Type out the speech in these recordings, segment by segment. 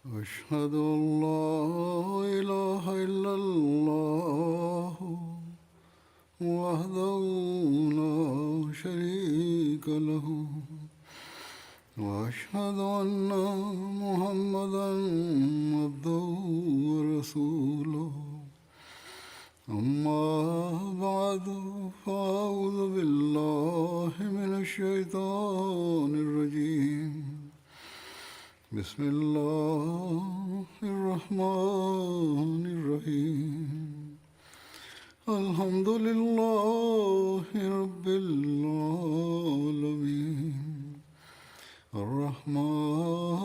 أشهد أن لا إله إلا الله وحده لا شريك له وأشهد أن محمدا عبده ورسوله أما بعد فأعوذ بالله من الشيطان الرجيم بسم الله الرحمن الرحيم الحمد لله رب العالمين الرحمن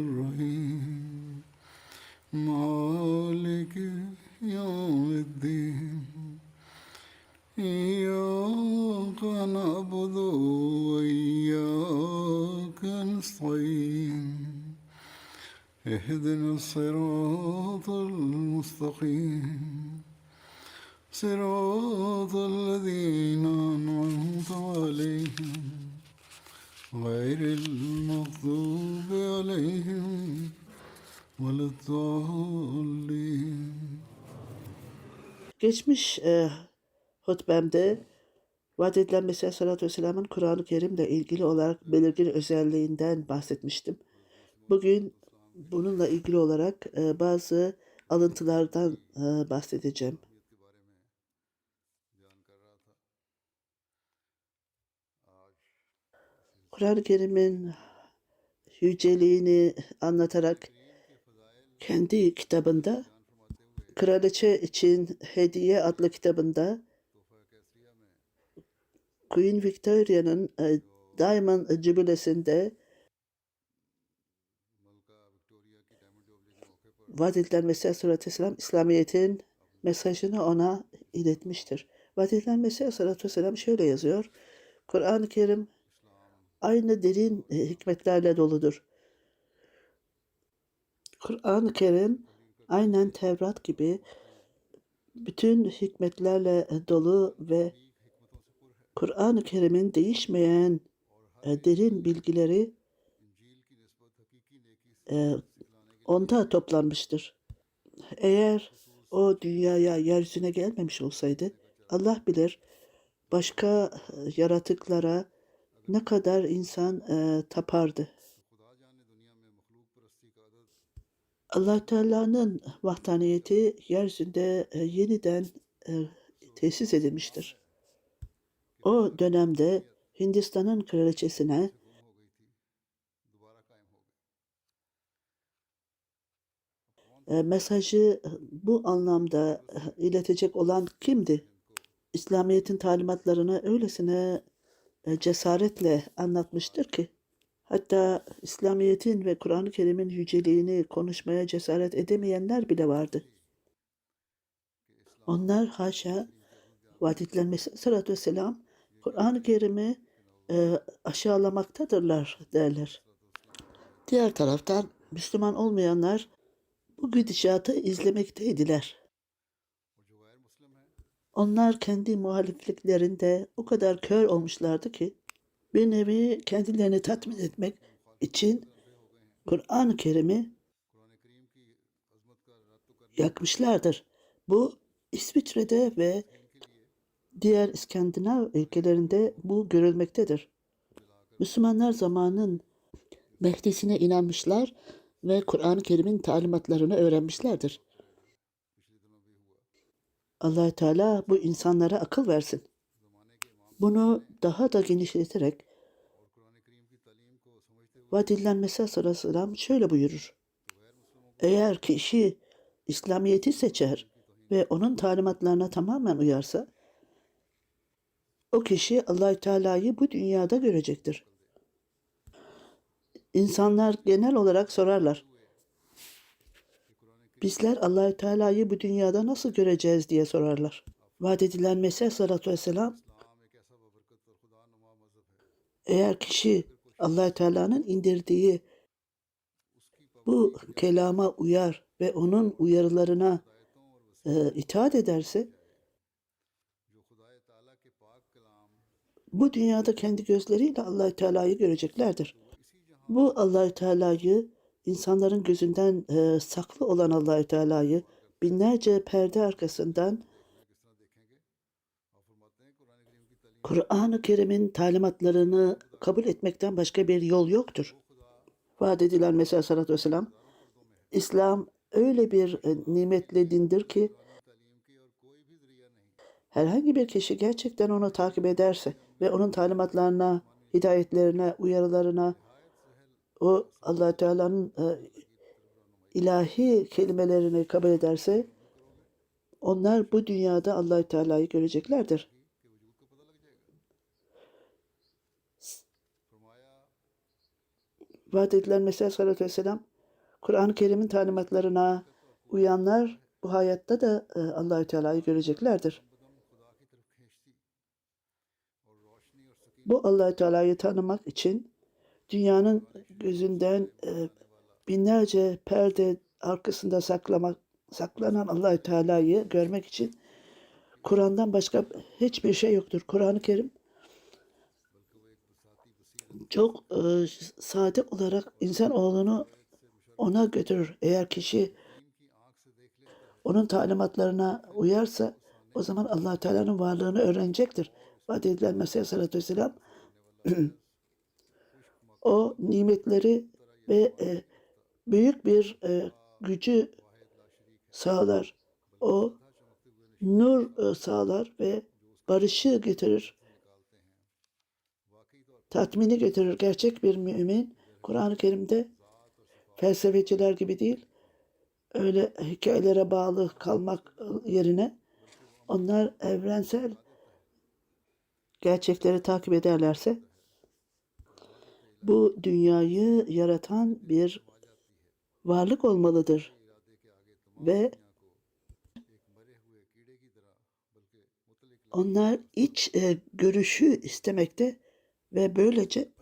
الرحيم مالك يوم الدين إياك نعبد وإياك نستعين اهدنا الصراط المستقيم صراط الذين أنعمت عليهم غير المغضوب عليهم ولا الضالين. Geçmiş hutbemde vaat edilen Mesih Aleyhisselatü Vesselam'ın Kur'an-ı Kerim'le ilgili olarak belirgin özelliğinden bahsetmiştim. Bugün bununla ilgili olarak bazı alıntılardan bahsedeceğim. Kur'an-ı Kerim'in yüceliğini anlatarak kendi kitabında Kraliçe için Hediye adlı kitabında Queen Victoria'nın Diamond Jubilesi'nde vaat edilen Mesih Aleyhisselatü Vesselam İslamiyet'in mesajını ona iletmiştir. Vaat edilen Mesih Aleyhisselatü Vesselam şöyle yazıyor. Kur'an-ı Kerim aynı derin hikmetlerle doludur. Kur'an-ı Kerim aynen Tevrat gibi bütün hikmetlerle dolu ve Kur'an-ı Kerim'in değişmeyen derin bilgileri onda toplanmıştır. Eğer o dünyaya, yeryüzüne gelmemiş olsaydı, Allah bilir başka yaratıklara ne kadar insan tapardı. Allah Teala'nın vahdaniyeti yeryüzünde yeniden tesis edilmiştir. O dönemde Hindistan'ın kraliçesine mesajı bu anlamda iletecek olan kimdi? İslamiyet'in talimatlarını öylesine cesaretle anlatmıştır ki, hatta İslamiyet'in ve Kur'an-ı Kerim'in yüceliğini konuşmaya cesaret edemeyenler bile vardı. Onlar haşa vaat edilen Mesih Aleyhisselatü Vesselam Kur'an-ı Kerim'i aşağılamaktadırlar derler. Diğer taraftan Müslüman olmayanlar bu gidişatı izlemekteydiler. Onlar kendi muhalifliklerinde o kadar kör olmuşlardı ki bir nevi kendilerini tatmin etmek için Kur'an-ı Kerim'i yakmışlardır. Bu İsviçre'de ve diğer İskandinav ülkelerinde bu görülmektedir. Müslümanlar zamanın Mehdi'sine inanmışlar ve Kur'an-ı Kerim'in talimatlarını öğrenmişlerdir. Allah Teala bu insanlara akıl versin. Bunu daha da genişleterek vaat edilen Mesih Aleyhisselam şöyle buyurur. Eğer kişi İslamiyet'i seçer ve onun talimatlarına tamamen uyarsa, o kişi Allah Teala'yı bu dünyada görecektir. İnsanlar genel olarak sorarlar. Bizler Allah Teala'yı bu dünyada nasıl göreceğiz diye sorarlar. Vaat edilen Mesih Aleyhisselatü Vesselam, eğer kişi Allah Teala'nın indirdiği bu kelama uyar ve onun uyarılarına itaat ederse, bu dünyada kendi gözleriyle Allah Teala'yı göreceklerdir. Bu Allah Teala'yı insanların gözünden saklı olan Allahü Teala'yı binlerce perde arkasından Kur'an-ı Kerim'in talimatlarını kabul etmekten başka bir yol yoktur. Vaat edilen Mesih Aleyhisselatü Vesselam, İslam öyle bir nimetli dindir ki herhangi bir kişi gerçekten onu takip ederse ve onun talimatlarına, hidayetlerine, uyarılarına, o Allah Teala'nın ilahi kelimelerini kabul ederse onlar bu dünyada Allah Teala'yı göreceklerdir. Vaat edilen Mesih Aleyhisselatü Vesselam, Kur'an-ı Kerim'in talimatlarına uyanlar bu hayatta da Allah Teala'yı göreceklerdir. Bu Allah Teala'yı tanımak için dünyanın gözünden binlerce perde arkasında saklanan Allah Teala'yı görmek için Kur'an'dan başka hiçbir şey yoktur. Kur'an-ı Kerim çok sade olarak insanoğlunu ona götürür. Eğer kişi onun talimatlarına uyarsa o zaman Allah Teala'nın varlığını öğrenecektir. Vaat edilen Mesih Aleyhisselatü Vesselam o nimetleri ve büyük bir gücü sağlar. O nur sağlar ve barışı getirir. Tatmini getirir. Gerçek bir mümin Kur'an-ı Kerim'de felsefeciler gibi değil, öyle hikayelere bağlı kalmak yerine onlar evrensel gerçekleri takip ederlerse bu dünyayı yaratan bir varlık olmalıdır ve onlar iç görüşü istemekte ve böylece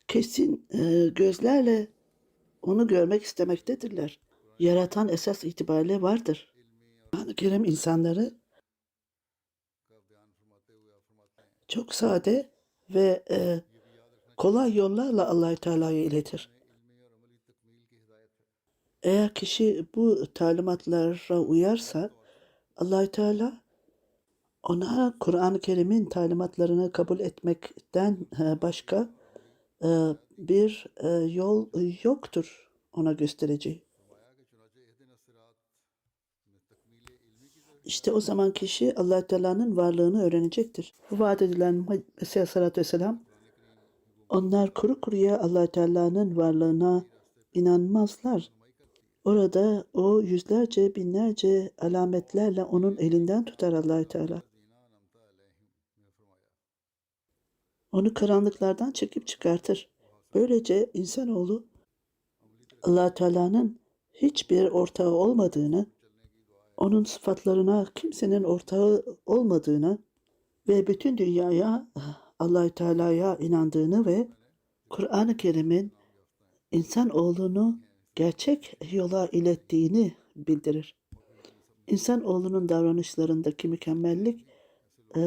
kesin gözlerle onu görmek istemektedirler. Yaratan esas itibariyle vardır. Kur'an-ı Kerim insanları çok sade ve kolay yollarla Allah-u Teala'ya iletir. Eğer kişi bu talimatlara uyarsa Allah-u Teala ona Kur'an-ı Kerim'in talimatlarını kabul etmekten başka bir yol yoktur ona göstereceği. İşte o zaman kişi Allah Teala'nın varlığını öğrenecektir. Bu vaat edilen Mesih Aleyhisselatü Vesselam, onlar kuru kuruya Allah Teala'nın varlığına inanmazlar. Orada o yüzlerce binlerce alametlerle onun elinden tutar Allah Teala. Onu karanlıklardan çekip çıkartır. Böylece insanoğlu Allah Teala'nın hiçbir ortağı olmadığını, onun sıfatlarına kimsenin ortağı olmadığını ve bütün dünyaya Allah Teala'ya inandığını ve Kur'an-ı Kerim'in insanoğlunu gerçek yola ilettiğini bildirir. İnsanoğlunun davranışlarındaki mükemmellik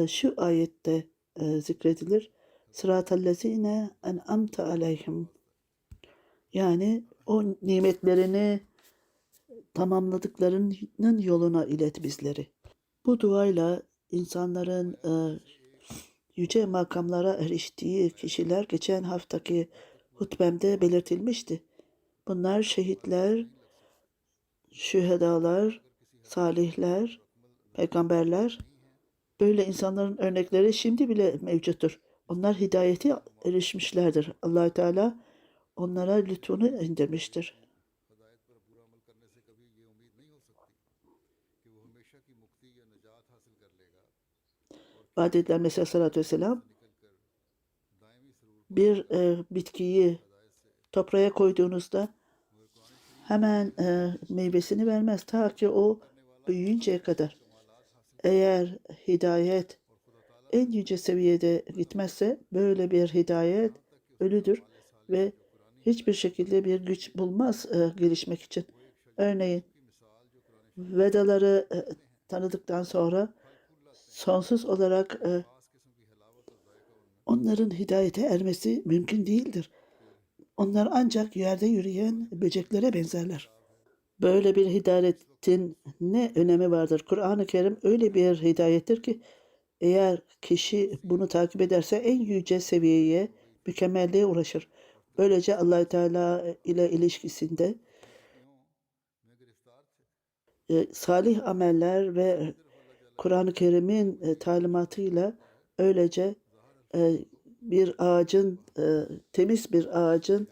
şu ayette zikredilir. Sıratallezine en'amte aleyhim. Yani o nimetlerini tamamladıklarının yoluna ilet bizleri. Bu duayla insanların yüce makamlara eriştiği kişiler geçen haftaki hutbemde belirtilmişti. Bunlar şehitler, şühedalar, salihler, peygamberler. Böyle insanların örnekleri şimdi bile mevcuttur. Onlar hidayete erişmişlerdir. Allah Teala onlara lütfunu indirmiştir. Vaat edilen Mesih Aleyhisselatü Vesselam bir bitkiyi toprağa koyduğunuzda hemen meyvesini vermez ta ki o büyüyünceye kadar. Eğer hidayet en yüce seviyede gitmezse böyle bir hidayet ölüdür ve hiçbir şekilde bir güç bulmaz gelişmek için. Örneğin Vedaları tanıdıktan sonra sonsuz olarak onların hidayete ermesi mümkün değildir. Onlar ancak yerde yürüyen böceklere benzerler. Böyle bir hidayetin ne önemi vardır? Kur'an-ı Kerim öyle bir hidayettir ki eğer kişi bunu takip ederse en yüce seviyeye, mükemmelliğe ulaşır. Böylece Allah Teala ile ilişkisinde salih ameller ve Kur'an-ı Kerim'in talimatıyla öylece e, bir ağacın, temiz bir ağacın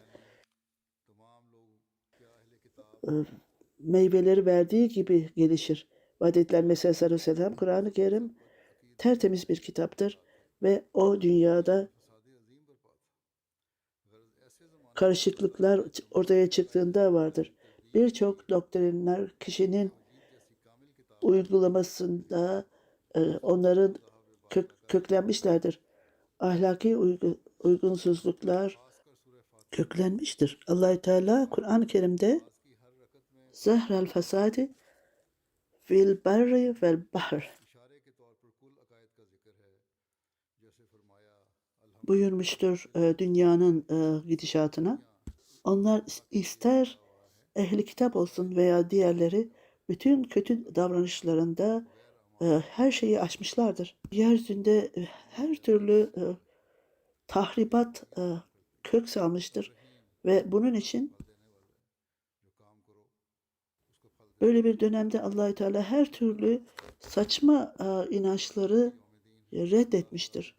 e, meyveleri verdiği gibi gelişir. Vadetler Mesih Aleyhisselam Kur'an-ı Kerim tertemiz bir kitaptır ve o dünyada karışıklıklar ortaya çıktığında vardır. Birçok doktrinler kişinin uygulamasında onların köklenmişlerdir. Ahlaki uygunsuzluklar köklenmiştir. Allah Teala Kur'an-ı Kerim'de zehrel fesadi fil berri vel bahr buyurmuştur dünyanın gidişatına. Onlar ister ehli kitap olsun veya diğerleri bütün kötü davranışlarında her şeyi aşmışlardır. Yeryüzünde her türlü tahribat kök salmıştır ve bunun için böyle bir dönemde Allah Teala her türlü saçma inançları reddetmiştir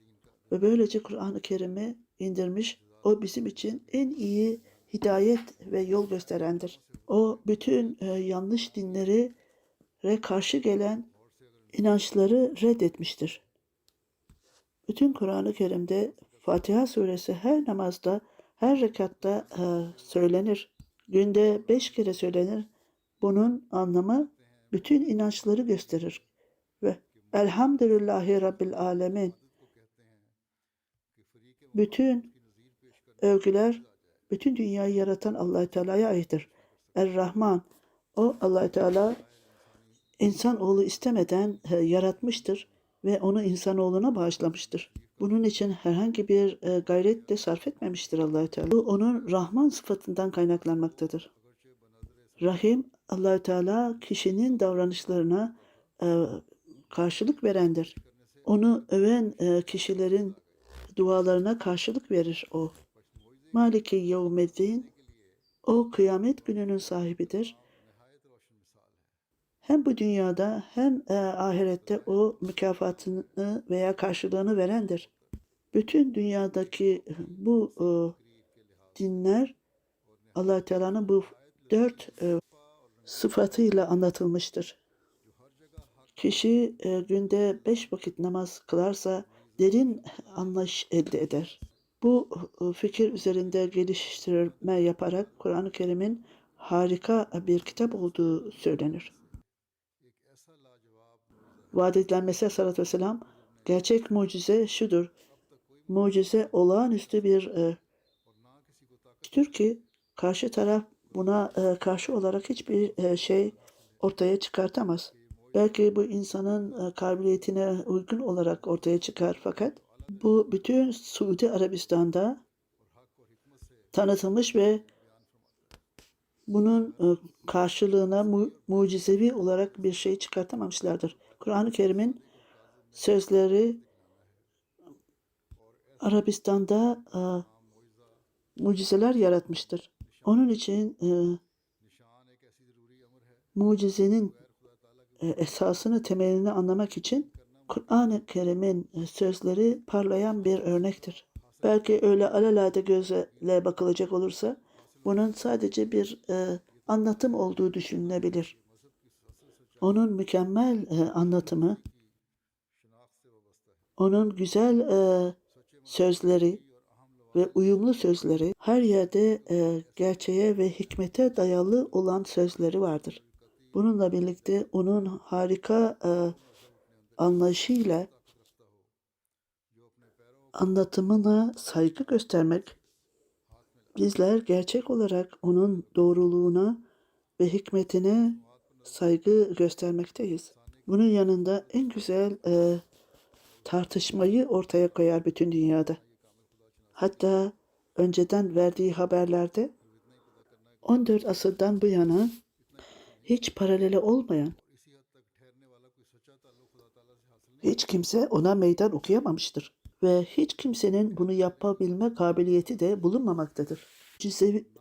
ve böylece Kur'an-ı Kerim'i indirmiş. O bizim için en iyi hidayet ve yol gösterendir. O bütün yanlış dinlere karşı gelen inançları reddetmiştir. Bütün Kur'an-ı Kerim'de Fatiha suresi her namazda, her rekatta söylenir. Günde 5 kere söylenir. Bunun anlamı bütün inançları gösterir. Ve Elhamdülillahi Rabbil Alemin. Bütün övgüler, bütün dünyayı yaratan Allah-u Teala'ya aittir. Er-Rahman, o Allah-u Teala insanoğlu istemeden yaratmıştır ve onu insanoğluna bağışlamıştır. Bunun için herhangi bir gayret de sarf etmemiştir Allah-u Teala. Bu onun Rahman sıfatından kaynaklanmaktadır. Rahim, Allah-u Teala kişinin davranışlarına karşılık verendir. Onu öven kişilerin dualarına karşılık verir o. Maliki yevmeddin, o kıyamet gününün sahibidir. Hem bu dünyada hem ahirette o mükafatını veya karşılığını verendir. Bütün dünyadaki bu dinler Allah Teala'nın bu 4 sıfatıyla anlatılmıştır. Kişi günde 5 vakit namaz kılarsa derin anlayış elde eder. Bu fikir üzerinde geliştirme yaparak Kur'an-ı Kerim'in harika bir kitap olduğu söylenir. Vaat edilen Mesih Aleyhisselatü Vesselam gerçek mucize şudur. Mucize olağanüstü bir ki karşı taraf buna karşı olarak hiçbir şey ortaya çıkartamaz. Belki bu insanın kabiliyetine uygun olarak ortaya çıkar fakat bu bütün Suudi Arabistan'da tanıtılmış ve bunun karşılığına mucizevi olarak bir şey çıkartamamışlardır. Kur'an-ı Kerim'in sözleri Arabistan'da mucizeler yaratmıştır. Onun için mucizenin esasını, temelini anlamak için Kur'an-ı Kerim'in sözleri parlayan bir örnektir. Belki öyle alelade gözle bakılacak olursa bunun sadece bir anlatım olduğu düşünülebilir. Onun mükemmel anlatımı, onun güzel sözleri ve uyumlu sözleri, her yerde gerçeğe ve hikmete dayalı olan sözleri vardır. Bununla birlikte onun harika anlayışıyla anlatımına saygı göstermek, bizler gerçek olarak onun doğruluğuna ve hikmetine saygı göstermekteyiz. Bunun yanında en güzel tartışmayı ortaya koyar bütün dünyada. Hatta önceden verdiği haberlerde 14 asırdan bu yana hiç paraleli olmayan, hiç kimse ona meydan okuyamamıştır. Ve hiç kimsenin bunu yapabilme kabiliyeti de bulunmamaktadır.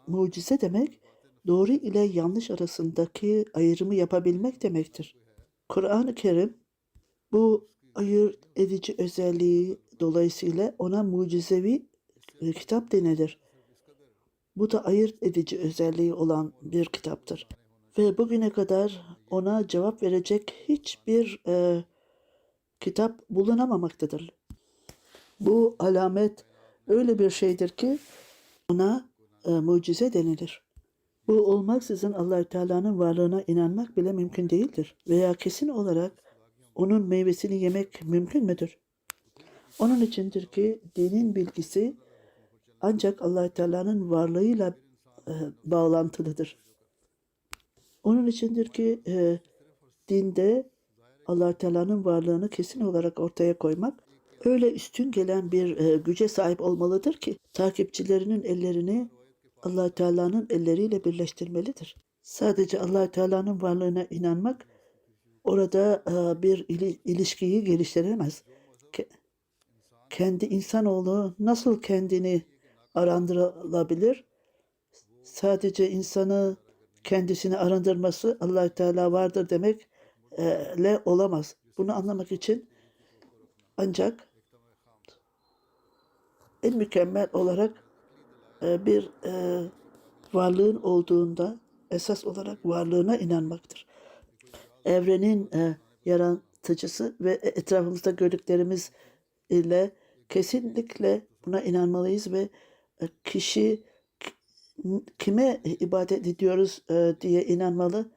Mucize demek, doğru ile yanlış arasındaki ayrımı yapabilmek demektir. Kur'an-ı Kerim bu ayırt edici özelliği dolayısıyla ona mucizevi kitap denilir. Bu da ayırt edici özelliği olan bir kitaptır. Ve bugüne kadar ona cevap verecek hiçbir kitap bulunamamaktadır. Bu alamet öyle bir şeydir ki ona mucize denilir. Bu olmaksızın Allah-u Teala'nın varlığına inanmak bile mümkün değildir. Veya kesin olarak onun meyvesini yemek mümkün müdür? Onun içindir ki dinin bilgisi ancak Allah-u Teala'nın varlığıyla bağlantılıdır. Onun içindir ki dinde Allah Teala'nın varlığını kesin olarak ortaya koymak öyle üstün gelen bir güce sahip olmalıdır ki takipçilerinin ellerini Allah Teala'nın elleriyle birleştirmelidir. Sadece Allah Teala'nın varlığına inanmak orada bir ilişkiyi geliştiremez. Kendi insanoğlu nasıl kendini arındırılabilir? Sadece insanı kendisini arındırması Allah Teala vardır demekle olamaz. Bunu anlamak için ancak en mükemmel olarak bir varlığın olduğunda esas olarak varlığına inanmaktır. Evrenin yaratıcısı ve etrafımızda gördüklerimiz ile kesinlikle buna inanmalıyız ve kişi kime ibadet ediyoruz diye inanmalı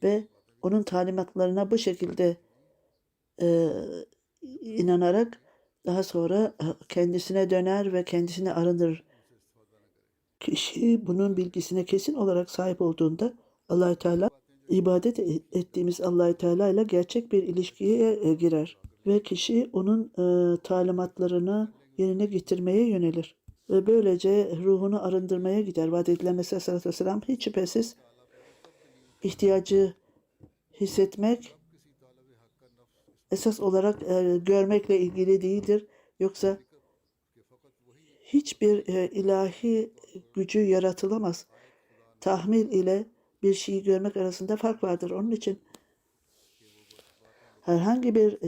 ve onun talimatlarına bu şekilde inanarak daha sonra kendisine döner ve kendisini arındırır. Kişi bunun bilgisine kesin olarak sahip olduğunda Allah-u Teala ibadet ettiğimiz Allah-u Teala ile gerçek bir ilişkiye girer ve kişi onun talimatlarını yerine getirmeye yönelir ve böylece ruhunu arındırmaya gider. Vaat edilen Mesih Aleyhisselatü Vesselam hiç şüphesiz ihtiyacı hissetmek esas olarak görmekle ilgili değildir. Yoksa hiçbir ilahi gücü yaratılamaz. Tahmil ile bir şeyi görmek arasında fark vardır. Onun için herhangi bir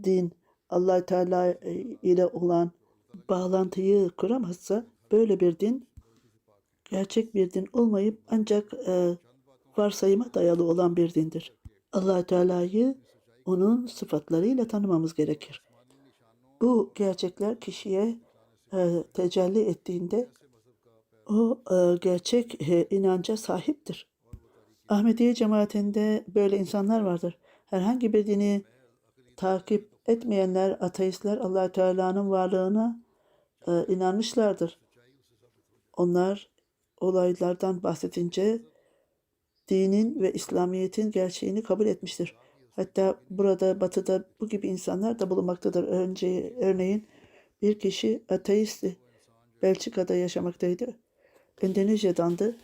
din Allah Teala ile olan bağlantıyı kuramazsa böyle bir din gerçek bir din olmayıp ancak varsayıma dayalı olan bir dindir. Allah Teala'yı onun sıfatlarıyla tanımamız gerekir. Bu gerçekler kişiye tecelli ettiğinde o gerçek inanca sahiptir. Ahmediye cemaatinde böyle insanlar vardır. Herhangi bir dini takip etmeyenler, ateistler Allah Teala'nın varlığına inanmışlardır. Onlar olaylardan bahsedince dinin ve İslamiyet'in gerçeğini kabul etmiştir. Hatta burada Batı'da bu gibi insanlar da bulunmaktadır. Örneğin bir kişi ateistti. Belçika'da yaşamaktaydı. Endonezya'dandı.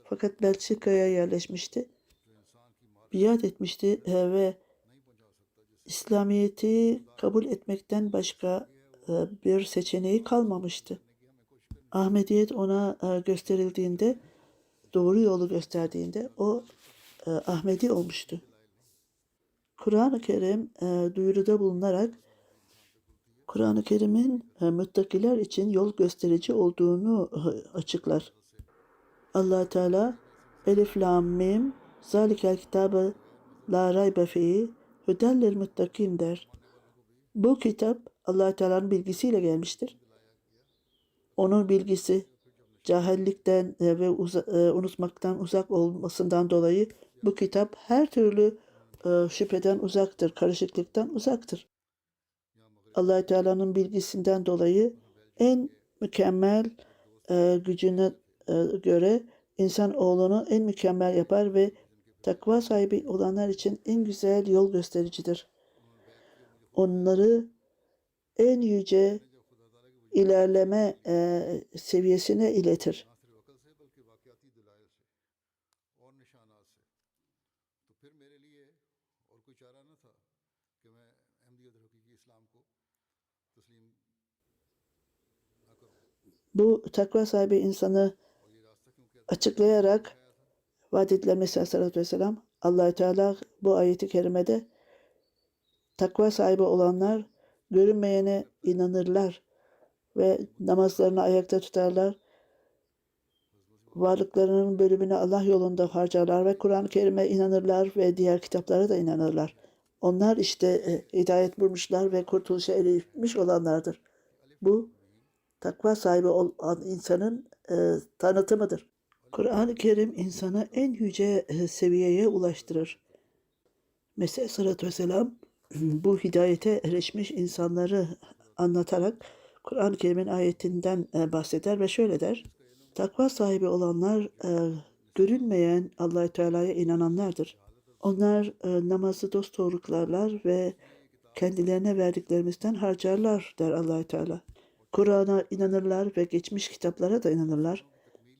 Fakat Belçika'ya yerleşmişti. Biat etmişti ve İslamiyet'i kabul etmekten başka bir seçeneği kalmamıştı. Ahmediyet ona gösterildiğinde, doğru yolu gösterdiğinde o Ahmedi olmuştu. Kur'an-ı Kerim duyuruda bulunarak Kur'an-ı Kerim'in müttakiler için yol gösterici olduğunu açıklar. Allah Teala Elif Lam Mim Zalikel kitabı la raybe fihi hudellil muttakin der. Bu kitap Allah Teala'nın bilgisiyle gelmiştir. Onun bilgisi cahillikten ve unutmaktan uzak olmasından dolayı bu kitap her türlü şüpheden uzaktır, karışıklıktan uzaktır. Allah Teala'nın bilgisinden dolayı en mükemmel gücüne göre insan oğlunu en mükemmel yapar ve takva sahibi olanlar için en güzel yol göstericidir. Onları en yüce ilerleme seviyesine iletir. ना सिर्फ अकल से बल्कि वाकयाती दलाइल से और निशानात से। तो फिर मेरे लिए और कोई चारा न था कि मैं अहमदियत और हकीकी इस्लाम को तस्लीम न करूं। Bu takva sahibi insanı और ये रास्ता क्योंकि açıklayarak दिखाया था vaat edilen Mesih Aleyhisselatü Vesselam Allah-u Teala bu ayeti kerimede takva sahibi olanlar görünmeyene inanırlar ve namazlarını ayakta tutarlar. Varlıklarının bölümünü Allah yolunda harcarlar ve Kur'an-ı Kerim'e inanırlar ve diğer kitaplara da inanırlar. Onlar işte hidayet bulmuşlar ve kurtuluşa erişmiş olanlardır. Bu takva sahibi olan insanın tanıtımıdır. Kur'an-ı Kerim insanı en yüce seviyeye ulaştırır. Mesih Aleyhisselatü Vesselam bu hidayete erişmiş insanları anlatarak Kur'an-ı Kerim'in ayetinden bahseder ve şöyle der. Takva sahibi olanlar görünmeyen Allah-u Teala'ya inananlardır. Onlar namazı dosdoğru kılarlar ve kendilerine verdiklerimizden harcarlar der Allah-u Teala. Kur'an'a inanırlar ve geçmiş kitaplara da inanırlar.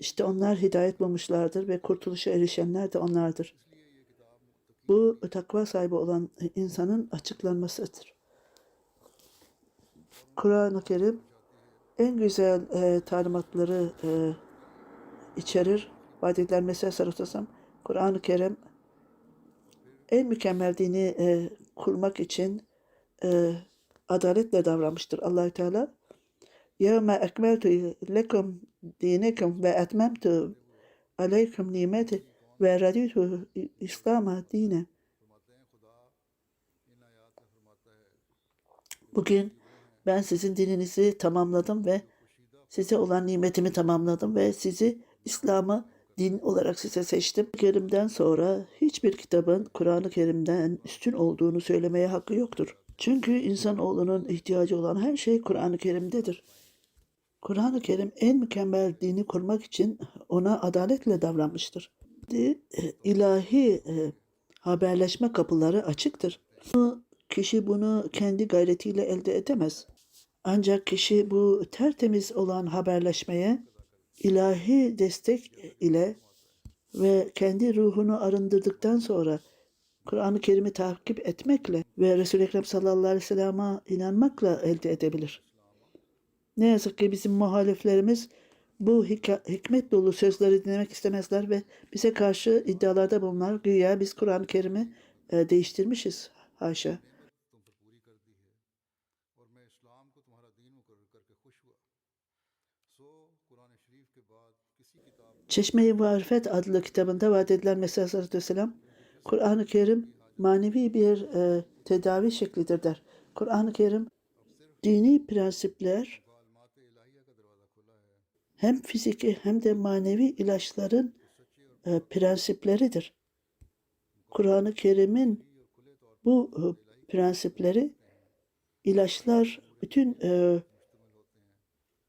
İşte onlar hidayet bulmuşlardır ve kurtuluşa erişenler de onlardır. Bu takva sahibi olan insanın açıklanmasıdır. Kur'an-ı Kerim en güzel talimatları içerir. Vaat edilen Mesih Aleyhisselatü Vesselam Kur'an-ı Kerim en mükemmel dini kurmak için adaletle davranmıştır. Allah-u Teala يَوْمَ اَكْمَلْتُ لَكُمْ دِينَكُمْ وَاَتْمَمْتُ عَلَيْكُمْ نِعْمَتِي وَرَضِيتُ الْاِسْلَامَ دِينًا. Bugün ben sizin dininizi tamamladım ve size olan nimetimi tamamladım ve sizi İslam'ı din olarak size seçtim. Kerim'den sonra hiçbir kitabın Kur'an-ı Kerim'den üstün olduğunu söylemeye hakkı yoktur. Çünkü insanoğlunun ihtiyacı olan her şey Kur'an-ı Kerim'dedir. Kur'an-ı Kerim en mükemmel dini kurmak için ona adaletle davranmıştır. İlahi haberleşme kapıları açıktır. Kişi bunu kendi gayretiyle elde edemez. Ancak kişi bu tertemiz olan haberleşmeye ilahi destek ile ve kendi ruhunu arındırdıktan sonra Kur'an-ı Kerim'i takip etmekle ve Resul-i Ekrem sallallahu aleyhi ve sellem'e inanmakla elde edebilir. Ne yazık ki bizim muhaliflerimiz bu hikmet dolu sözleri dinlemek istemezler ve bize karşı iddialarda bulunlar. Güya biz Kur'an-ı Kerim'i değiştirmişiz. Haşa. Çeşme-i Marifet adlı kitabında vaat edilen Mesih Aleyhisselatü Vesselam Kur'an-ı Kerim manevi bir tedavi şeklidir der. Kur'an-ı Kerim dini prensipler hem fiziki hem de manevi ilaçların prensipleridir. Kur'an-ı Kerim'in bu prensipleri ilaçlar, bütün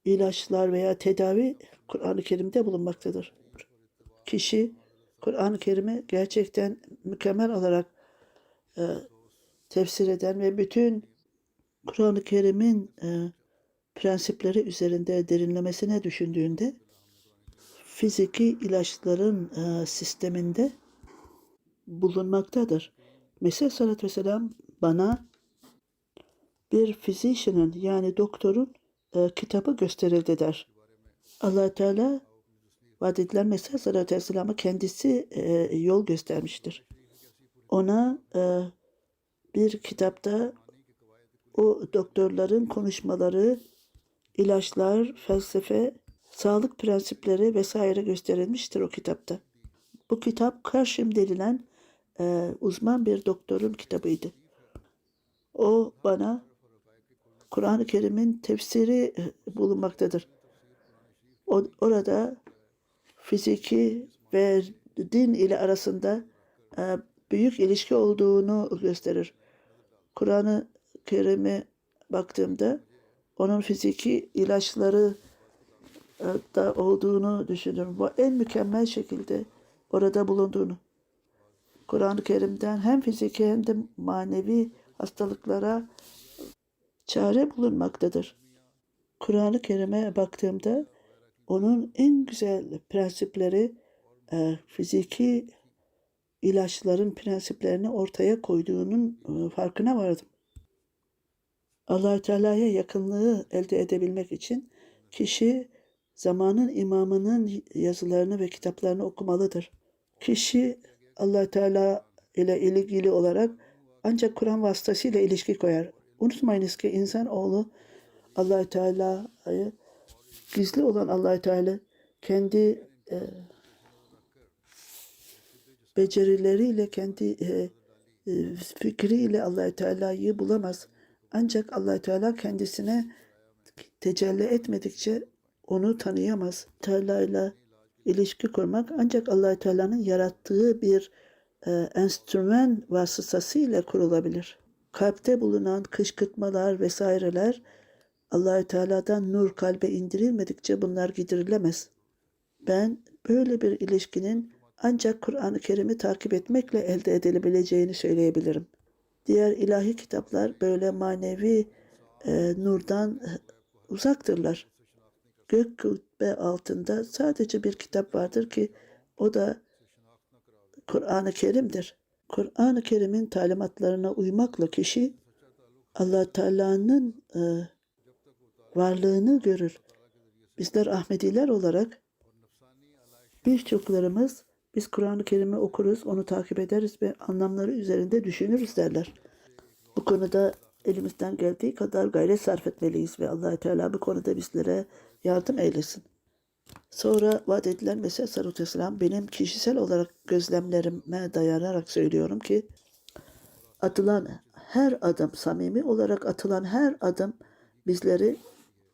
ilaçlar veya tedavi Kur'an-ı Kerim'de bulunmaktadır. Kişi Kur'an-ı Kerim'i gerçekten mükemmel olarak tefsir eden ve bütün Kur'an-ı Kerim'in prensipleri üzerinde derinlemesine düşündüğünde fiziki ilaçların sisteminde bulunmaktadır. Mesih Aleyhisselatü Vesselam bana bir physician'ın yani doktorun kitabı gösterildi der. Allah Teala vaat edilen Mesih Aleyhisselatü Vesselam'a kendisi yol göstermiştir. Ona bir kitapta o doktorların konuşmaları, ilaçlar, felsefe, sağlık prensipleri vesaire gösterilmiştir o kitapta. Bu kitap Karşim denilen uzman bir doktorun kitabıydı. O bana Kur'an-ı Kerim'in tefsiri bulunmaktadır. Orada fiziki ve din ile arasında büyük ilişki olduğunu gösterir. Kur'an-ı Kerim'e baktığımda onun fiziki ilaçları da olduğunu düşünüyorum. Bu en mükemmel şekilde orada bulunduğunu. Kur'an-ı Kerim'den hem fiziki hem de manevi hastalıklara çare bulunmaktadır. Kur'an-ı Kerim'e baktığımda onun en güzel prensipleri fiziki ilaçların prensiplerini ortaya koyduğunun farkına vardım. Allah-u Teala'ya yakınlığı elde edebilmek için kişi zamanın imamının yazılarını ve kitaplarını okumalıdır. Kişi Allah-u Teala ile ilgili olarak ancak Kur'an vasıtasıyla ilişki koyar. Unutmayınız ki insanoğlu Allah-u Teala'yı gizli olan Allah-u Teala kendi becerileriyle, kendi fikriyle Allah-u Teala'yı bulamaz. Ancak Allah-u Teala kendisine tecelli etmedikçe onu tanıyamaz. Teala ile ilişki kurmak ancak Allah-u Teala'nın yarattığı bir enstrüman vasıtasıyla kurulabilir. Kalpte bulunan kışkırtmalar vesaireler Allah-u Teala'dan nur kalbe indirilmedikçe bunlar giderilemez. Ben böyle bir ilişkinin ancak Kur'an-ı Kerim'i takip etmekle elde edilebileceğini söyleyebilirim. Diğer ilahi kitaplar böyle manevi nurdan uzaktırlar. Gök kubbe altında sadece bir kitap vardır ki o da Kur'an-ı Kerim'dir. Kur'an-ı Kerim'in talimatlarına uymakla kişi Allah Teala'nın varlığını görür. Bizler Ahmediler olarak birçoklarımız biz Kur'an-ı Kerim'i okuruz, onu takip ederiz ve anlamları üzerinde düşünürüz derler. Bu konuda elimizden geldiği kadar gayret sarf etmeliyiz ve Allah-u Teala bu konuda bizlere yardım eylesin. Sonra vaat edilen Mesih Aleyhisselatü Vesselam benim kişisel olarak gözlemlerime dayanarak söylüyorum ki atılan her adım, samimi olarak atılan her adım bizleri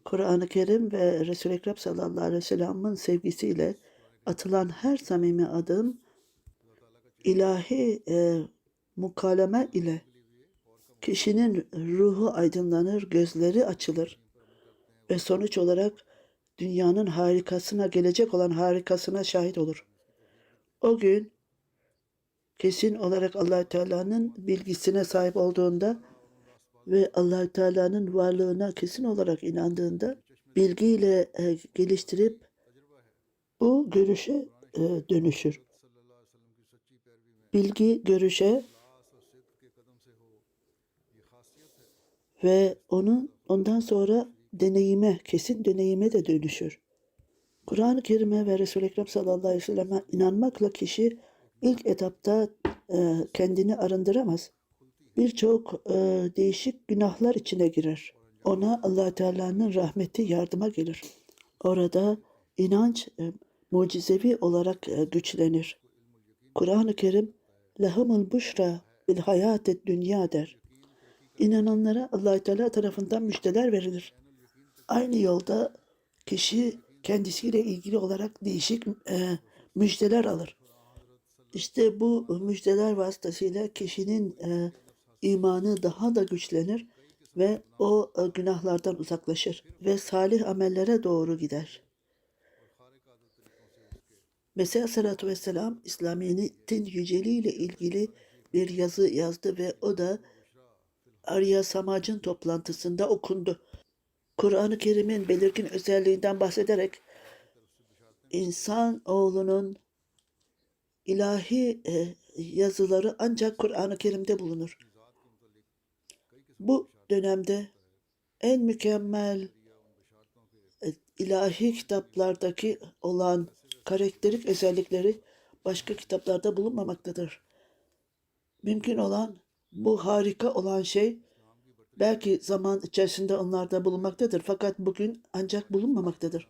Kur'an-ı Kerim ve Resul-i Ekrem sallallahu aleyhi ve sellem'in sevgisiyle atılan her samimi adım ilahi mukaleme ile kişinin ruhu aydınlanır, gözleri açılır ve sonuç olarak dünyanın harikasına, gelecek olan harikasına şahit olur. O gün kesin olarak Allah-u Teala'nın bilgisine sahip olduğunda ve Allah-u Teala'nın varlığına kesin olarak inandığında bilgiyle geliştirip bu görüşe dönüşür. Bilgi görüşe ve ondan sonra deneyime, kesin deneyime de dönüşür. Kur'an-ı Kerim'e ve Resul-i Ekrem sallallahu aleyhi ve sellem'e inanmakla kişi ilk etapta kendini arındıramaz. Birçok değişik günahlar içine girer. Ona Allah Teala'nın rahmeti yardıma gelir. Orada inanç mucizevi olarak güçlenir. Kur'an-ı Kerim lehumul buşra bil hayatet dünya der. İnananlara Allah Teala tarafından müjdeler verilir. Aynı yolda kişi kendisiyle ilgili olarak değişik müjdeler alır. İşte bu müjdeler vasıtasıyla kişinin imanı daha da güçlenir ve o günahlardan uzaklaşır ve salih amellere doğru gider. Mesih Aleyhisselatü Vesselam İslamiyet'in yüceliği ile ilgili bir yazı yazdı ve o da Arya Samaj'ın toplantısında okundu. Kur'an-ı Kerim'in belirgin özelliğinden bahsederek insan oğlunun ilahi yazıları ancak Kur'an-ı Kerim'de bulunur. Bu dönemde en mükemmel ilahi kitaplardaki olan karakterik özellikleri başka kitaplarda bulunmamaktadır. Mümkün olan, bu harika olan şey belki zaman içerisinde onlarda bulunmaktadır fakat bugün ancak bulunmamaktadır.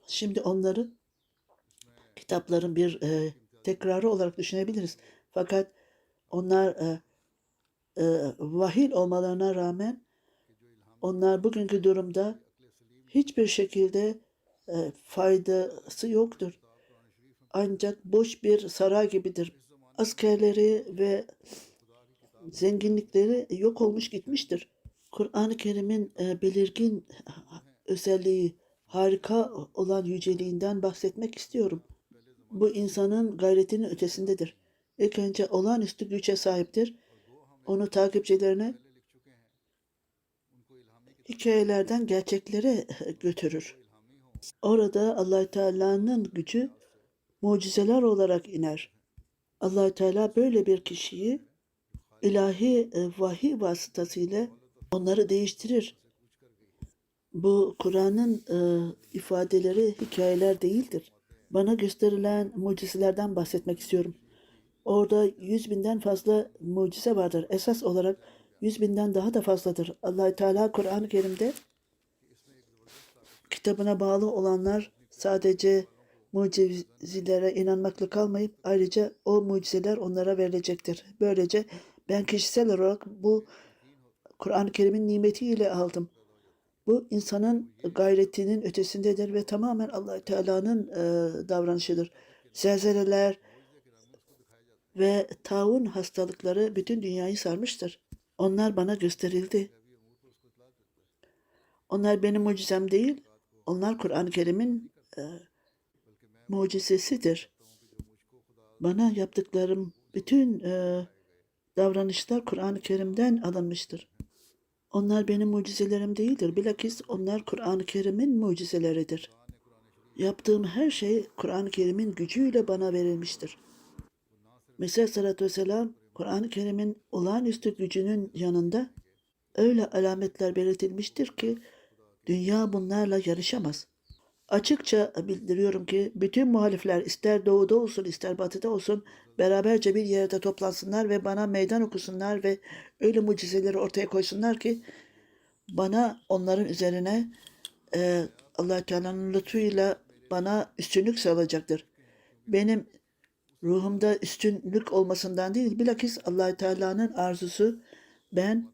Şimdi onları kitapların bir tekrarı olarak düşünebiliriz. Fakat onlar vahiy olmalarına rağmen onlar bugünkü durumda hiçbir şekilde faydası yoktur. Ancak boş bir saray gibidir. Askerleri ve zenginlikleri yok olmuş gitmiştir. Kur'an-ı Kerim'in belirgin özelliği, harika olan yüceliğinden bahsetmek istiyorum. Bu insanın gayretinin ötesindedir. İlk önce olağanüstü güce sahiptir. Onu takipçilerine hikayelerden gerçeklere götürür. Orada Allah Teala'nın gücü mucizeler olarak iner. Allah Teala böyle bir kişiyi ilahi vahiy vasıtasıyla onları değiştirir. Bu Kur'an'ın ifadeleri hikayeler değildir. Bana gösterilen mucizelerden bahsetmek istiyorum. Orada 100.000'den fazla mucize vardır. Esas olarak 100.000'den daha da fazladır. Allah Teala Kur'an-ı Kerim'de kitabına bağlı olanlar sadece mucizelere inanmakla kalmayıp ayrıca o mucizeler onlara verilecektir. Böylece ben kişisel olarak bu Kur'an-ı Kerim'in nimetiyle aldım. Bu insanın gayretinin ötesindedir ve tamamen Allah Teala'nın davranışıdır. Zelzeleler ve taun hastalıkları bütün dünyayı sarmıştır. Onlar bana gösterildi. Onlar benim mucizem değil. Onlar Kur'an-ı Kerim'in mucizesidir. Bana yaptıklarım bütün davranışlar Kur'an-ı Kerim'den alınmıştır. Onlar benim mucizelerim değildir. Bilakis onlar Kur'an-ı Kerim'in mucizeleridir. Yaptığım her şey Kur'an-ı Kerim'in gücüyle bana verilmiştir. Mesih Aleyhisselatü Vesselam Kur'an-ı Kerim'in olağanüstü gücünün yanında öyle alametler belirtilmiştir ki dünya bunlarla yarışamaz. Açıkça bildiriyorum ki bütün muhalifler ister doğuda olsun ister batıda olsun beraberce bir yerde toplansınlar ve bana meydan okusunlar ve öyle mucizeleri ortaya koysunlar ki bana onların üzerine Allah Teala'nın lütfuyla bana üstünlük sağlayacaktır. Benim ruhumda üstünlük olmasından değil, bilakis Allah Teala'nın arzusu ben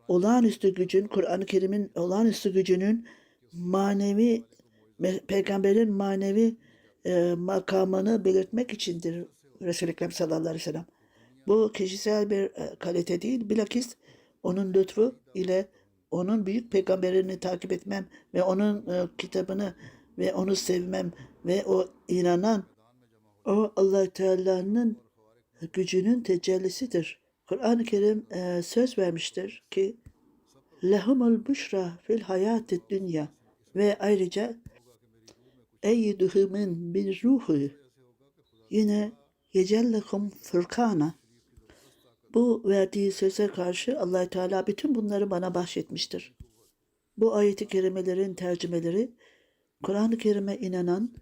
olağanüstü gücün, Kur'an-ı Kerim'in olağanüstü gücünün manevi, peygamberin manevi makamını belirtmek içindir Resul-i Ekrem sallallahu aleyhi ve sellem. Bu kişisel bir kalite değil, bilakis onun lütfu ile onun büyük peygamberini takip etmem ve onun kitabını ve onu sevmem ve o inanan o Allah Teala'nın gücünün tecellisidir. Kur'an-ı Kerim söz vermiştir ki lehumul büşra fil hayatid dünya ve ayrıca eyyiduhumun bir ruhu yine yecellekum fırkana. Bu verdiği söze karşı Allah Teala bütün bunları bana bahşetmiştir. Bu ayet-i kerimelerin tercümeleri Kur'an-ı Kerim'e inanan,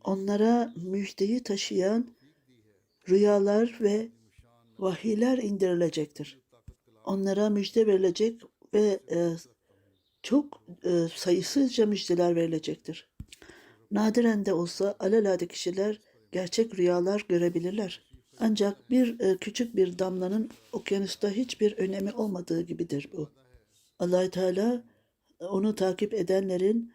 onlara müjdeyi taşıyan rüyalar ve vahiyler indirilecektir. Onlara müjde verilecek ve çok sayısızca müjdeler verilecektir. Nadiren de olsa alelade kişiler gerçek rüyalar görebilirler. Ancak küçük bir damlanın okyanusta hiçbir önemi olmadığı gibidir bu. Allah Teala onu takip edenlerin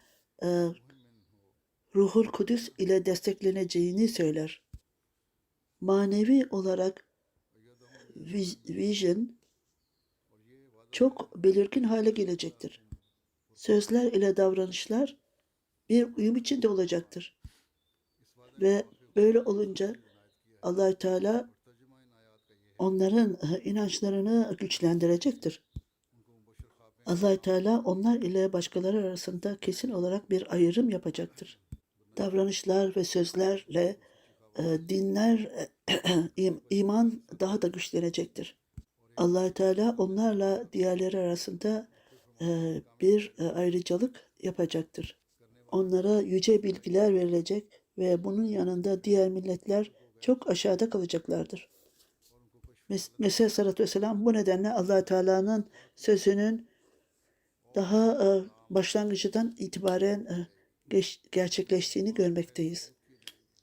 Ruhul Kudüs ile destekleneceğini söyler. Manevi olarak vision çok belirgin hale gelecektir. Sözler ile davranışlar bir uyum içinde olacaktır. Ve böyle olunca Allah Teala onların inançlarını güçlendirecektir. Allah Teala onlar ile başkaları arasında kesin olarak bir ayrım yapacaktır. Davranışlar ve sözlerle dinler, iman daha da güçlenecektir. Allah Teala onlarla diğerleri arasında bir ayrıcalık yapacaktır. Onlara yüce bilgiler verilecek ve bunun yanında diğer milletler çok aşağıda kalacaklardır. Mesih Aleyhisselatü Vesselam bu nedenle Allah Teala'nın sözünün daha başlangıcından itibaren gerçekleştiğini görmekteyiz.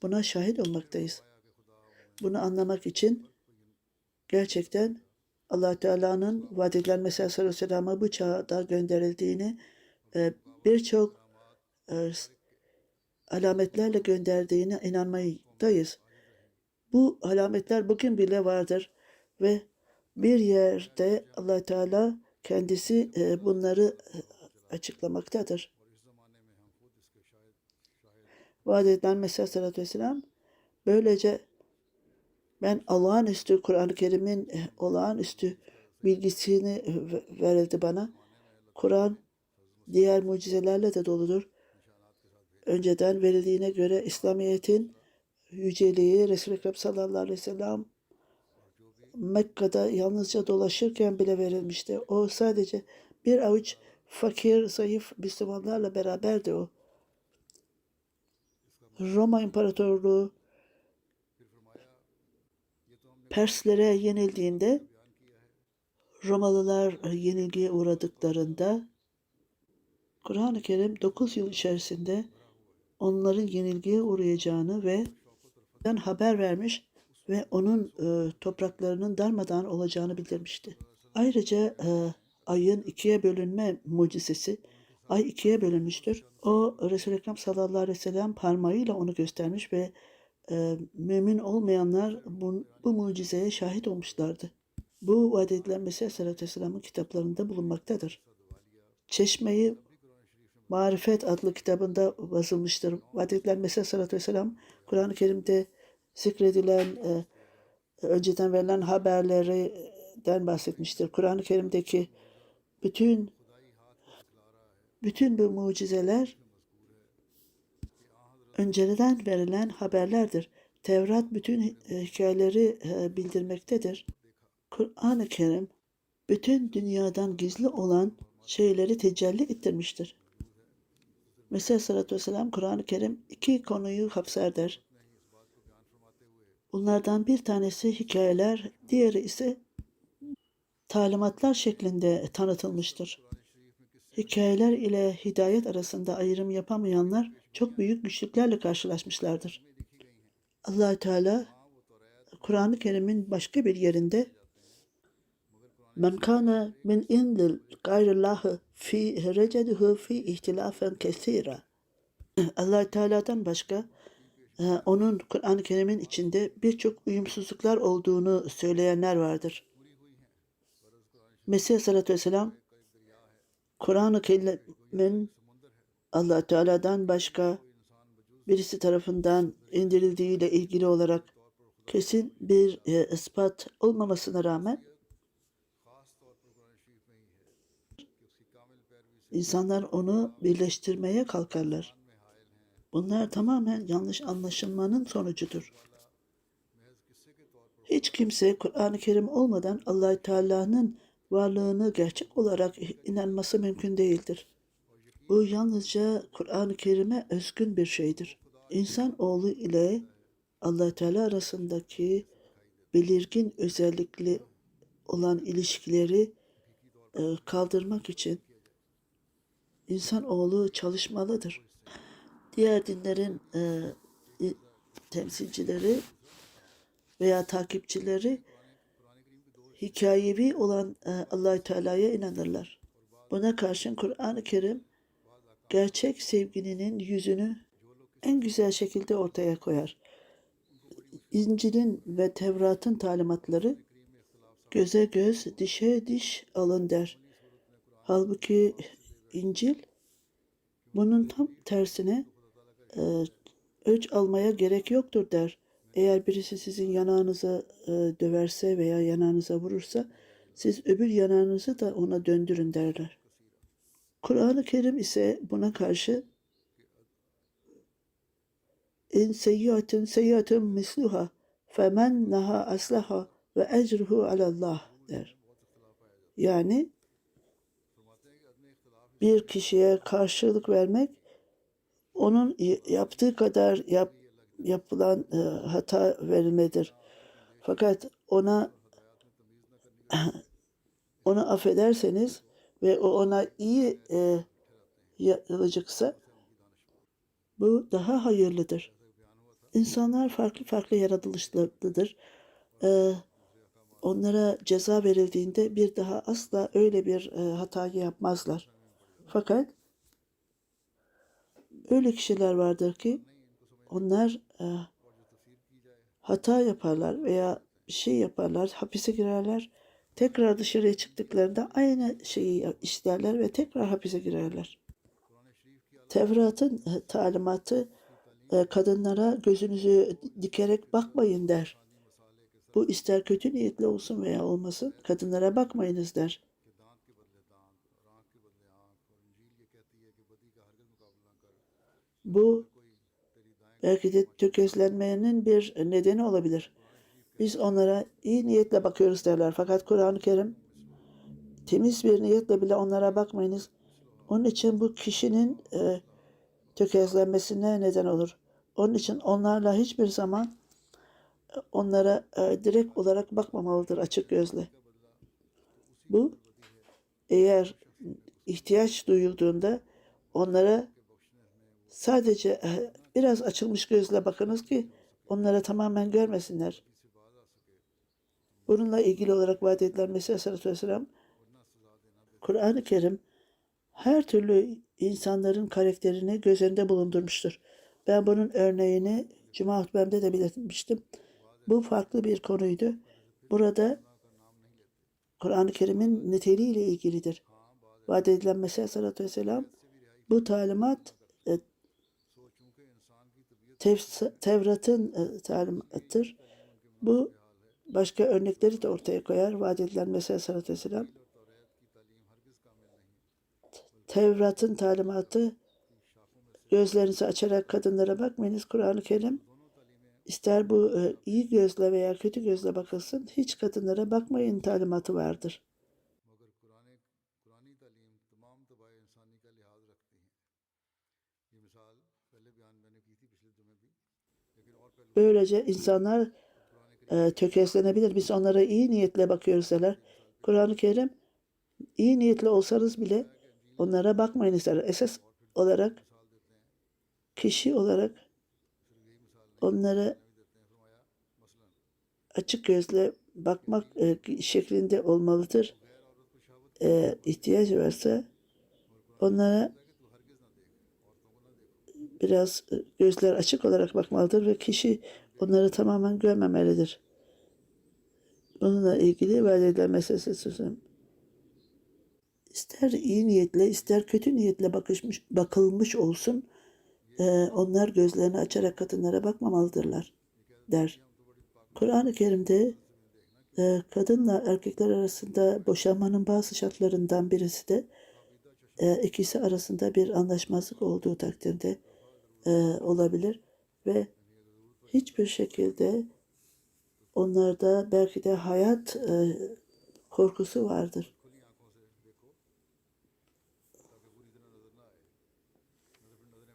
Buna şahit olmaktayız. Bunu anlamak için gerçekten Allah Teala'nın vaad edilen Mesih Aleyhisselam'a bu çağda gönderildiğini birçok alametlerle gönderdiğine inanmaktayız. Bu alametler bugün bile vardır ve bir yerde Allah Teala kendisi bunları açıklamaktadır. Vaad edilen Mesih Aleyhisselatü Vesselam böylece ben olağanüstü Kur'an-ı Kerim'in olağanüstü bilgisini verildi bana. Kur'an diğer mucizelerle de doludur. Önceden verildiğine göre İslamiyet'in yüceliği Resul-i Ekrem sallallahu aleyhi ve sellem Mekke'de yalnızca dolaşırken bile verilmişti. O sadece bir avuç fakir, zayıf Müslümanlarla beraberdi o. Roma İmparatorluğu Perslere yenildiğinde, Romalılar yenilgiye uğradıklarında Kur'an-ı Kerim 9 yıl içerisinde onların yenilgiye uğrayacağını ve haber vermiş ve onun topraklarının darmadağın olacağını bildirmişti. Ayrıca ayın ikiye bölünme mucizesi, ay ikiye bölünmüştür. O Resul-i Ekrem sallallahu aleyhi ve sellem parmağıyla onu göstermiş ve mümin olmayanlar bu mucizeye şahit olmuşlardı. Bu vaat edilen Mesih Aleyhisselatü Vesselam'ın kitaplarında bulunmaktadır. Çeşmeyi Marifet adlı kitabında yazılmıştır. Vaat edilen Mesih Aleyhisselatü Vesselam, Kur'an-ı Kerim'de zikredilen, önceden verilen haberlerden bahsetmiştir. Kur'an-ı Kerim'deki bütün bu mucizeler önceden verilen haberlerdir. Tevrat bütün hikayeleri bildirmektedir. Kur'an-ı Kerim bütün dünyadan gizli olan şeyleri tecelli ettirmiştir. Mesih Aleyhisselatü Vesselam Kur'an-ı Kerim iki konuyu kapsar. Bunlardan bir tanesi hikayeler, diğeri ise talimatlar şeklinde tanıtılmıştır. Hikayeler ile hidayet arasında ayrım yapamayanlar çok büyük güçlüklerle karşılaşmışlardır. Allah-u Teala Kur'an-ı Kerim'in başka bir yerinde "Men kana min indil gayrillahi fi receduhu fi ihtilafen kesira." Allah-u Teala'dan başka onun Kur'an-ı Kerim'in içinde birçok uyumsuzluklar olduğunu söyleyenler vardır. Mesih Aleyhisselatü Vesselam Kur'an-ı Kerim'in Allah Teala'dan başka birisi tarafından indirildiğiyle ilgili olarak kesin bir ispat olmamasına rağmen insanlar onu birleştirmeye kalkarlar. Bunlar tamamen yanlış anlaşılmanın sonucudur. Hiç kimse Kur'an-ı Kerim olmadan Allah Teala'nın varlığını gerçek olarak inanması mümkün değildir. Bu yalnızca Kur'an-ı Kerim'e özgün bir şeydir. İnsanoğlu ile Allah Teala arasındaki belirgin özellikli olan ilişkileri kaldırmak için insanoğlu çalışmalıdır. Diğer dinlerin temsilcileri veya takipçileri hikayevi olan Allah Teala'ya inanırlar. Buna karşın Kur'an-ı Kerim gerçek sevgilinin yüzünü en güzel şekilde ortaya koyar. İncil'in ve Tevrat'ın talimatları göze göz, dişe diş alın der. Halbuki İncil bunun tam tersine öç almaya gerek yoktur der. Eğer birisi sizin yanağınıza döverse veya yanağınıza vurursa siz öbür yanağınızı da ona döndürün derler. Kur'an-ı Kerim ise buna karşı "İn seyyiatun misluha femen naha aslaha ve ecruhu alallah" der. Yani bir kişiye karşılık vermek onun yaptığı kadar yapılan hata verilmedir. Fakat onu affederseniz ve o ona iyi yapılacaksa bu daha hayırlıdır. İnsanlar farklı farklı yaratılışlıdır. Onlara ceza verildiğinde bir daha asla öyle bir hatayı yapmazlar. Fakat öyle kişiler vardır ki onlar hata yaparlar veya bir şey yaparlar, hapise girerler. Tekrar dışarıya çıktıklarında aynı şeyi işlerler ve tekrar hapise girerler. Tevrat'ın talimatı kadınlara gözünüzü dikerek bakmayın der. Bu ister kötü niyetli olsun veya olmasın, kadınlara bakmayınız der. Bu belki de tökezlenmenin bir nedeni olabilir. Biz onlara iyi niyetle bakıyoruz derler. Fakat Kur'an-ı Kerim temiz bir niyetle bile onlara bakmayınız. Onun için bu kişinin tökezlenmesine neden olur. Onun için onlarla hiçbir zaman onlara direkt olarak bakmamalıdır açık gözle. Bu eğer ihtiyaç duyulduğunda onlara sadece biraz açılmış gözle bakınız ki onlara tamamen görmesinler. Bununla ilgili olarak vaat edilen Mesih Aleyhisselatü Vesselam, Kur'an-ı Kerim her türlü insanların karakterini göz önünde bulundurmuştur. Ben bunun örneğini Cuma hutbemde de belirtmiştim. Bu farklı bir konuydu. Burada Kur'an-ı Kerim'in niteliğiyle ilgilidir. Vaat edilen Mesih Aleyhisselatü Vesselam bu talimat Tevrat'ın talimatıdır. Bu başka örnekleri de ortaya koyar. Vaat edilen Mesih Aleyhisselatü Vesselam Tevrat'ın talimatı gözlerinizi açarak kadınlara bakmayınız. Kur'an-ı Kerim ister bu iyi gözle veya kötü gözle bakılsın hiç kadınlara bakmayın talimatı vardır. Böylece insanlar tökezlenebilir. Biz onlara iyi niyetle bakıyoruz derler. Kur'an-ı Kerim iyi niyetli olsanız bile onlara bakmayınız derler. Esas olarak kişi olarak onlara açık gözle bakmak şeklinde olmalıdır. İhtiyaç varsa onlara biraz gözler açık olarak bakmalıdır ve kişi onları tamamen görmemelidir. Bununla ilgili vaat edilen meselesi ister iyi niyetle ister kötü niyetle bakılmış olsun onlar gözlerini açarak kadınlara bakmamalıdırlar der. Kur'an-ı Kerim'de kadınla erkekler arasında boşanmanın bazı şartlarından birisi de ikisi arasında bir anlaşmazlık olduğu takdirde olabilir ve hiçbir şekilde onlarda belki de hayat korkusu vardır.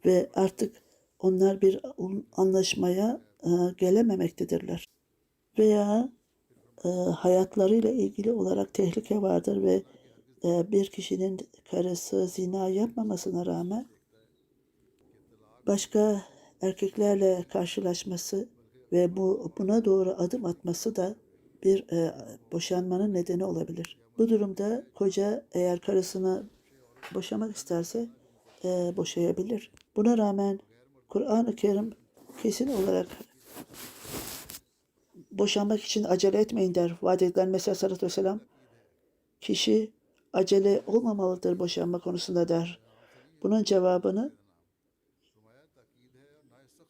Ve artık onlar bir anlaşmaya gelememektedirler. Veya hayatlarıyla ilgili olarak tehlike vardır ve bir kişinin karısı zina yapmamasına rağmen başka erkeklerle karşılaşması ve buna doğru adım atması da bir boşanmanın nedeni olabilir. Bu durumda koca eğer karısını boşamak isterse boşayabilir. Buna rağmen Kur'an-ı Kerim kesin olarak boşanmak için acele etmeyin der. Vaat edilen Mesih Aleyhisselatü Vesselam kişi acele olmamalıdır boşanma konusunda der. Bunun cevabını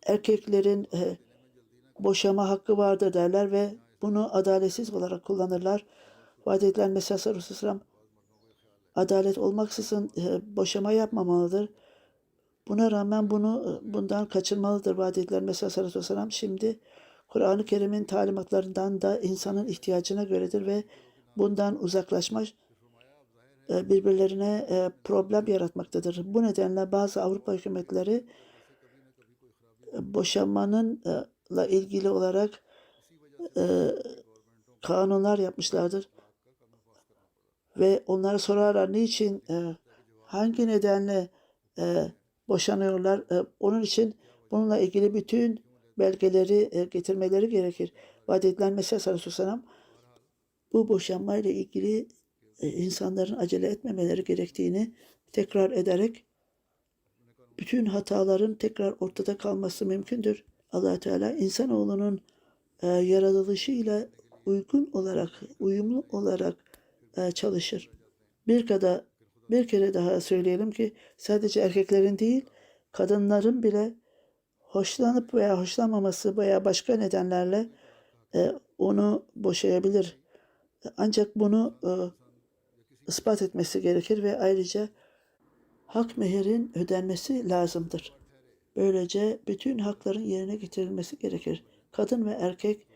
erkeklerin boşama hakkı vardır derler ve bunu adaletsiz olarak kullanırlar. Vaat edilen Mesih Aleyhisselatü Vesselam adalet olmaksızın boşama yapmamalıdır. Buna rağmen bundan kaçınmalıdır vaat edilen Mesih Aleyhisselatü Vesselam. Şimdi Kur'an-ı Kerim'in talimatlarından da insanın ihtiyacına göredir ve bundan uzaklaşmak birbirlerine problem yaratmaktadır. Bu nedenle bazı Avrupa hükümetleri boşanmanınla ilgili olarak kanunlar yapmışlardır. Ve onlara sorarlar niçin, hangi nedenle boşanıyorlar. Onun için bununla ilgili bütün belgeleri getirmeleri gerekir. Vaat edilen Mesih Aleyhisselam bu boşanmayla ilgili insanların acele etmemeleri gerektiğini tekrar ederek bütün hataların tekrar ortada kalması mümkündür. Allah Teala insanoğlunun yaratılışıyla uyumlu olarak çalışır. Bir kere daha söyleyelim ki sadece erkeklerin değil, kadınların bile hoşlanıp veya hoşlanmaması veya başka nedenlerle onu boşayabilir. Ancak bunu ispat etmesi gerekir ve ayrıca hak mehirin ödenmesi lazımdır. Böylece bütün hakların yerine getirilmesi gerekir. Kadın ve erkek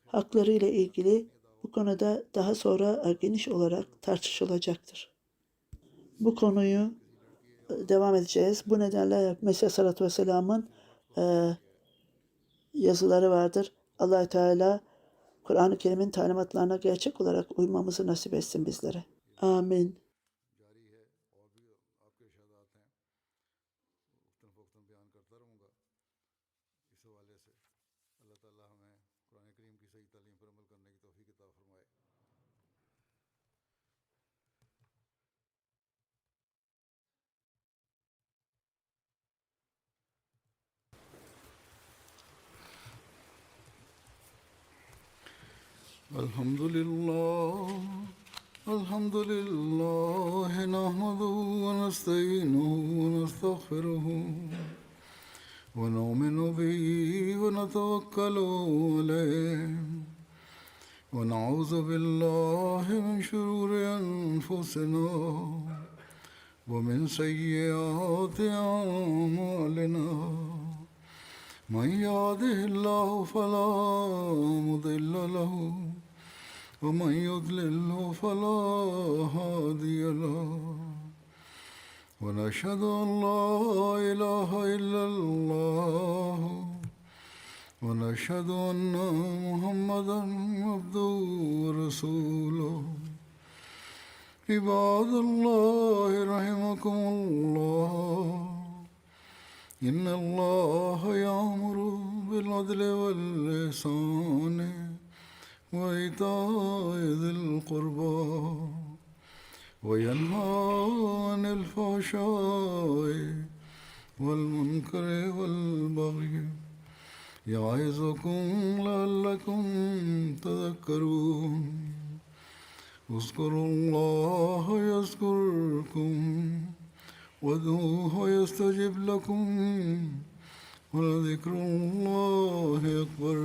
hakları ile ilgili bu konuda daha sonra geniş olarak tartışılacaktır. Bu konuyu devam edeceğiz. Bu nedenle Mesih Aleyhisselatü Vesselam'ın yazıları vardır. Allah Teala Kur'an-ı Kerim'in talimatlarına gerçek olarak uymamızı nasip etsin bizlere. Amin. जारी है और भी आपके इरशादात हैं, वक्तन फ़वक्तन बयान करता रहूँगा इस हवाले से। अल्लाह ताला हमें कुरान करीम की सही तालीम पर अमल करने की तौफीक अता फरमाए। الحمد لله نحمده ونستعينه ونستغفره ونؤمن به ونتوكل عليه ونعوذ بالله من شرور أنفسنا ومن سيئات أعمالنا من يهده الله فلا مضل له ومن يضلله فلا هادي له ونشهد أن لا إله إلا الله ونشهد أن محمدا عبده ورسوله عباد الله رحمكم الله إن الله يأمر بالعدل والإحسان وإيتاء ذي القربى وينهى عن الفحشاء والمنكر والبغي يعظكم لعلكم تذكرون اذكروا الله يذكركم وادعوه يستجب لكم ولذكر الله أكبر.